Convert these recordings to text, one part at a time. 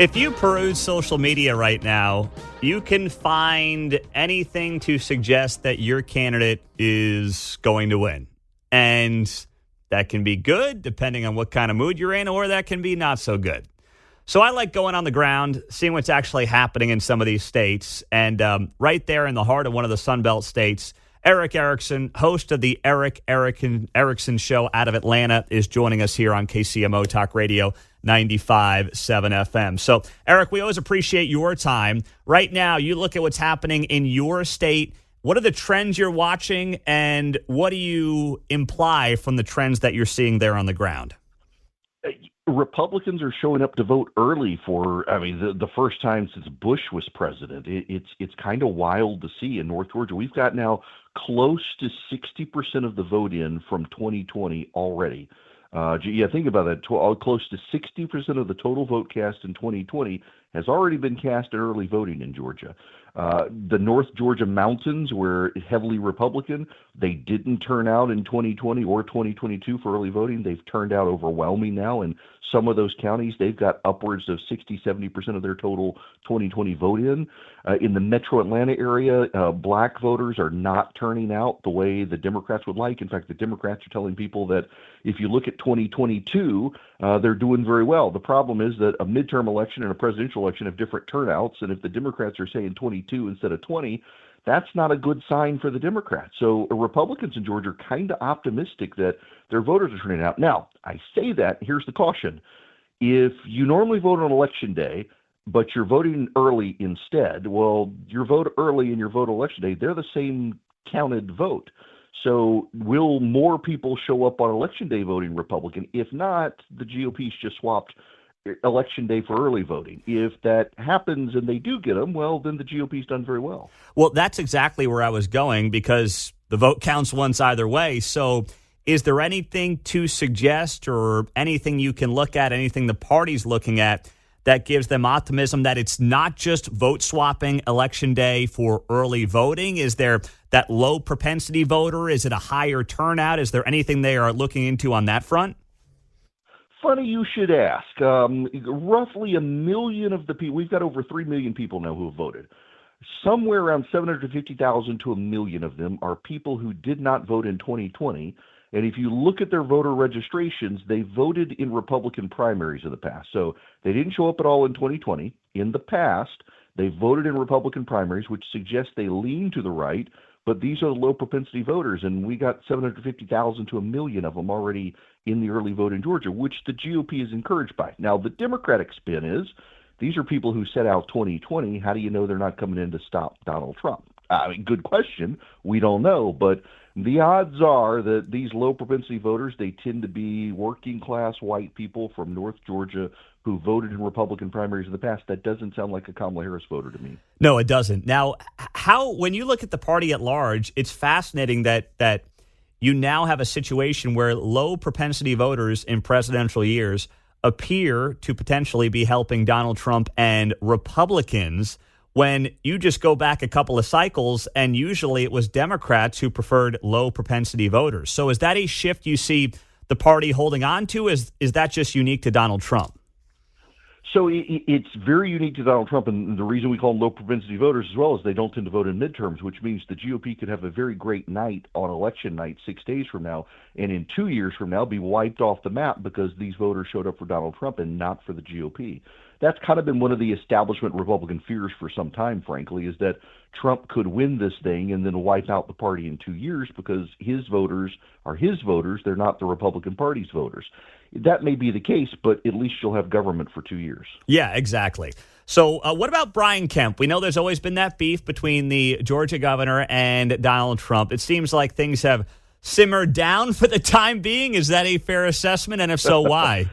If you peruse social media right now, you can find anything to suggest that your candidate is going to win. And that can be good, depending on what kind of mood you're in, or that can be not so good. So I like going on the ground, seeing what's actually happening in some of these states. And right there in the heart of one of the Sunbelt states, Erick Erickson, host of the Erick Erickson Show out of Atlanta, is joining us here on KCMO Talk Radio 95.7 FM. So, Erick, we always appreciate your time. Right now, you look at what's happening in your state. What are the trends you're watching, and what do you imply from the trends that you're seeing there on the ground? Republicans are showing up to vote early for, the first time since Bush was president. It's kind of wild to see in North Georgia. We've got now close to 60% of the vote in from 2020 already. Think about that. Close to 60% of the total vote cast in 2020 has already been cast in early voting in Georgia. The North Georgia mountains were heavily Republican. They didn't turn out in 2020 or 2022 for early voting. They've turned out overwhelming now. In some of those counties, they've got upwards of 60, 70% of their total 2020 vote in. In the metro Atlanta area, black voters are not turning out the way the Democrats would like. In fact, the Democrats are telling people that if you look at 2022, they're doing very well. The problem is that a midterm election and a presidential election have different turnouts, and if the Democrats are saying 22 instead of 20, that's not a good sign for the Democrats. So Republicans in Georgia are kind of optimistic that their voters are turning out. Now, I say that, here's the caution. If you normally vote on election day, but you're voting early instead, well, your vote early and your vote election day, they're the same counted vote. So will more people show up on election day voting Republican? If not, the GOP's just swapped election day for early voting. If that happens and they do get them, well, then the GOP's done very well. Well, that's exactly where I was going, because the vote counts once either way. So is there anything to suggest, or anything you can look at, anything the party's looking at, that gives them optimism that it's not just vote swapping election day for early voting? Is there that low propensity voter? Is it a higher turnout? Is there anything they are looking into on that front? Funny you should ask. Roughly 1 million of the people, we've got over 3 million people now who have voted. Somewhere around 750,000 to 1 million of them are people who did not vote in 2020. And if you look at their voter registrations, they voted in Republican primaries in the past. So they didn't show up at all in 2020. In the past, they voted in Republican primaries, which suggests they lean to the right. But these are the low propensity voters, and we got 750,000 to 1 million of them already in the early vote in Georgia, which the GOP is encouraged by. Now, the Democratic spin is these are people who set out 2020. How do you know they're not coming in to stop Donald Trump? Good question. We don't know, but the odds are that these low propensity voters, they tend to be working class white people from North Georgia who voted in Republican primaries in the past. That doesn't sound like a Kamala Harris voter to me. No, it doesn't. Now, when you look at the party at large, it's fascinating that you now have a situation where low propensity voters in presidential years appear to potentially be helping Donald Trump and Republicans, when you just go back a couple of cycles and usually it was Democrats who preferred low propensity voters. So is that a shift you see the party holding on to? Is that just unique to Donald Trump? So it's very unique to Donald Trump, and the reason we call them low propensity voters as well is they don't tend to vote in midterms, which means the GOP could have a very great night on election night 6 days from now, and in 2 years from now be wiped off the map because these voters showed up for Donald Trump and not for the GOP. That's kind of been one of the establishment Republican fears for some time, frankly, is that Trump could win this thing and then wipe out the party in 2 years because his voters are his voters. They're not the Republican Party's voters. That may be the case, but at least you'll have government for 2 years. Yeah, exactly. So what about Brian Kemp? We know there's always been that beef between the Georgia governor and Donald Trump. It seems like things have simmered down for the time being. Is that a fair assessment? And if so, why?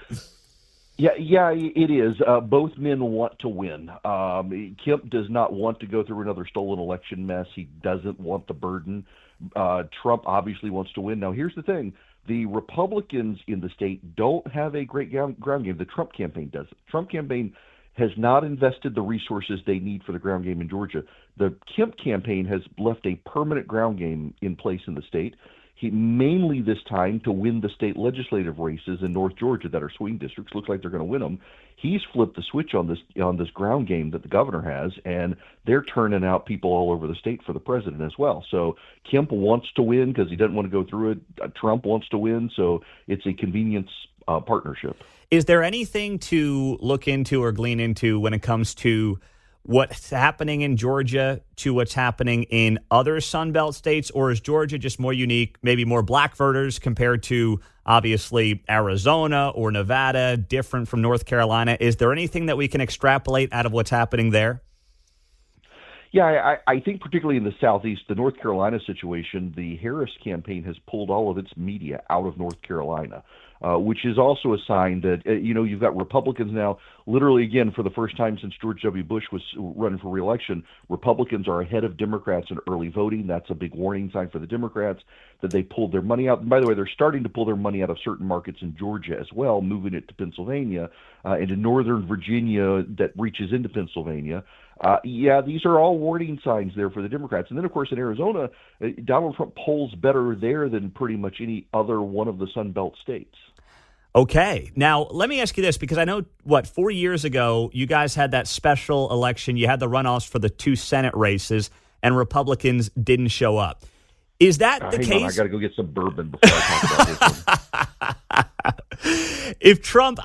Yeah, it is. Both men want to win. Kemp does not want to go through another stolen election mess. He doesn't want the burden. Trump obviously wants to win. Now, here's the thing. The Republicans in the state don't have a great ground game. The Trump campaign does. The Trump campaign has not invested the resources they need for the ground game in Georgia. The Kemp campaign has left a permanent ground game in place in the state. mainly this time to win the state legislative races in North Georgia that are swing districts. Looks like they're going to win them. He's flipped the switch on this ground game that the governor has, and they're turning out people all over the state for the president as well. So Kemp wants to win because he doesn't want to go through it. Trump wants to win, so it's a convenience partnership. Is there anything to look into or glean into when it comes to what's happening in Georgia to what's happening in other Sunbelt states, or is Georgia just more unique, maybe more black voters compared to obviously Arizona or Nevada, different from North Carolina? Is there anything that we can extrapolate out of what's happening there? Yeah, I think particularly in the Southeast, the North Carolina situation, the Harris campaign has pulled all of its media out of North Carolina, which is also a sign that, you've got Republicans now, literally, again, for the first time since George W. Bush was running for re-election, Republicans are ahead of Democrats in early voting. That's a big warning sign for the Democrats that they pulled their money out. And by the way, they're starting to pull their money out of certain markets in Georgia as well, moving it to Pennsylvania and to Northern Virginia that reaches into Pennsylvania. These are all warning signs there for the Democrats. And then, of course, in Arizona, Donald Trump polls better there than pretty much any other one of the Sun Belt states. Okay. Now, let me ask you this, because I know, 4 years ago, you guys had that special election. You had the runoffs for the 2 Senate races, and Republicans didn't show up. Is that the case? I got to go get some bourbon before I talk about this one. If Trump,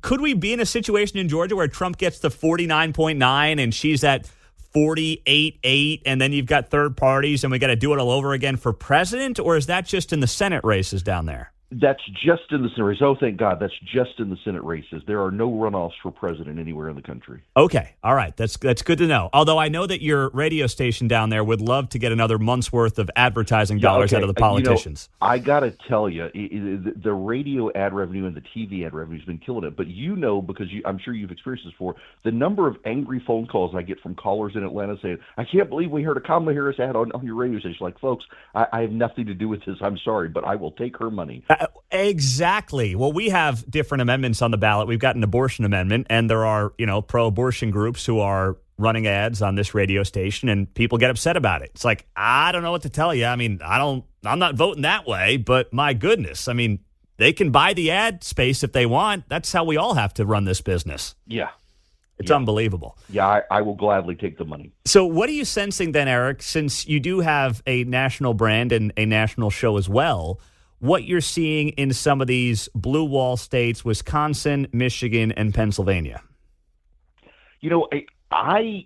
could we be in a situation in Georgia where Trump gets to 49.9 and she's at 48.8, and then you've got third parties and we got to do it all over again for president? Or is that just in the Senate races down there? That's just in the Senate races. Oh, thank God. That's just in the Senate races. There are no runoffs for president anywhere in the country. Okay. All right. That's good to know. Although I know that your radio station down there would love to get another month's worth of advertising dollars out of the politicians. I got to tell you, the radio ad revenue and the TV ad revenue has been killing it. But because I'm sure you've experienced this before, the number of angry phone calls I get from callers in Atlanta saying, I can't believe we heard a Kamala Harris ad on your radio station. Like, folks, I have nothing to do with this. I'm sorry, but I will take her money. Exactly. Well, we have different amendments on the ballot. We've got an abortion amendment, and there are, pro-abortion groups who are running ads on this radio station, and people get upset about it. It's like, I don't know what to tell you. I'm not voting that way, but my goodness. They can buy the ad space if they want. That's how we all have to run this business. Yeah. It's unbelievable. Yeah, I will gladly take the money. So what are you sensing then, Eric, since you do have a national brand and a national show as well, what you're seeing in some of these blue wall states, Wisconsin, Michigan, and Pennsylvania? I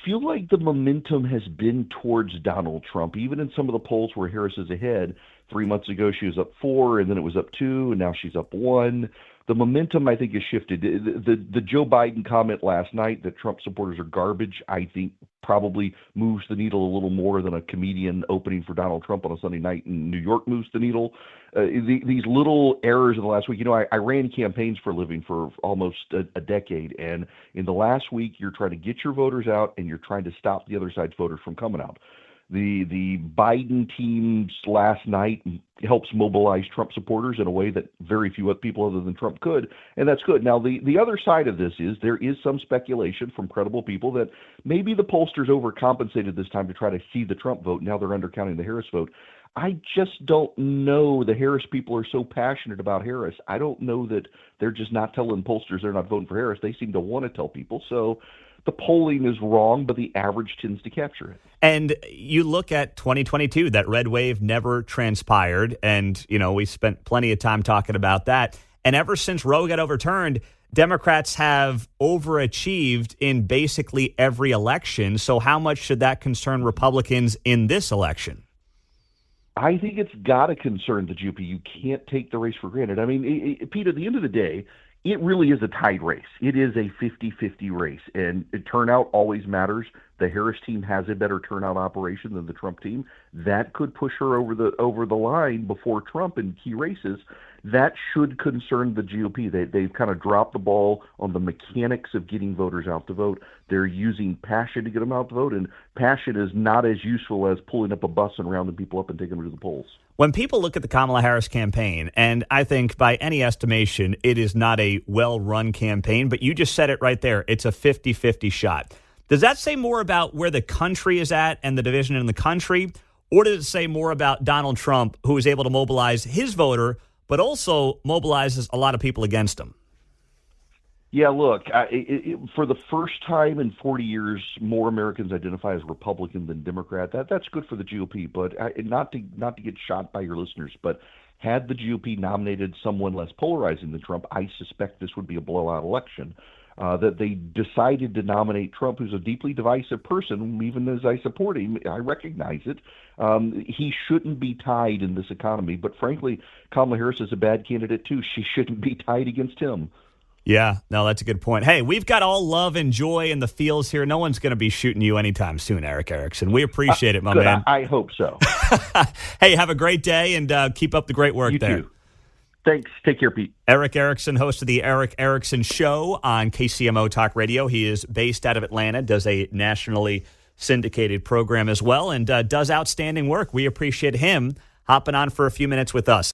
feel like the momentum has been towards Donald Trump, even in some of the polls where Harris is ahead. 3 months ago, she was up 4, and then it was up 2, and now she's up 1. The momentum, I think, has shifted. The Joe Biden comment last night that Trump supporters are garbage, I think, probably moves the needle a little more than a comedian opening for Donald Trump on a Sunday night in New York moves the needle. These little errors in the last week, I ran campaigns for a living for almost a decade, and in the last week, you're trying to get your voters out, and you're trying to stop the other side's voters from coming out. The Biden teams last night helps mobilize Trump supporters in a way that very few other people other than Trump could, and that's good. Now, the other side of this is there is some speculation from credible people that maybe the pollsters overcompensated this time to try to see the Trump vote. Now they're undercounting the Harris vote. I just don't know. The Harris people are so passionate about Harris. I don't know that they're just not telling pollsters they're not voting for Harris. They seem to want to tell people. So the polling is wrong, but the average tends to capture it. And you look at 2022, that red wave never transpired. And, we spent plenty of time talking about that. And ever since Roe got overturned, Democrats have overachieved in basically every election. So how much should that concern Republicans in this election? I think it's got to concern the GOP. You can't take the race for granted. Pete, at the end of the day, it really is a tied race. It is a 50-50 race, and turnout always matters. The Harris team has a better turnout operation than the Trump team. That could push her over the line before Trump in key races. That should concern the GOP. They've kind of dropped the ball on the mechanics of getting voters out to vote. They're using passion to get them out to vote, and passion is not as useful as pulling up a bus and rounding people up and taking them to the polls. When people look at the Kamala Harris campaign, and I think by any estimation, it is not a well-run campaign, but you just said it right there. It's a 50-50 shot. Does that say more about where the country is at and the division in the country, Or does it say more about Donald Trump, who is able to mobilize his voter, but also mobilizes a lot of people against him? Yeah, look, for the first time in 40 years, more Americans identify as Republican than Democrat. That's good for the GOP, but not to get shot by your listeners. But had the GOP nominated someone less polarizing than Trump, I suspect this would be a blowout election. That they decided to nominate Trump, who's a deeply divisive person, even as I support him, I recognize it. He shouldn't be tied in this economy. But frankly, Kamala Harris is a bad candidate, too. She shouldn't be tied against him. Yeah, no, that's a good point. Hey, we've got all love and joy in the fields here. No one's going to be shooting you anytime soon, Erick Erickson. We appreciate it, my man. I hope so. Hey, have a great day and keep up the great work you there. Too. Thanks. Take care, Pete. Erick Erickson, host of the Erick Erickson Show on KCMO Talk Radio. He is based out of Atlanta, does a nationally syndicated program as well, and does outstanding work. We appreciate him hopping on for a few minutes with us.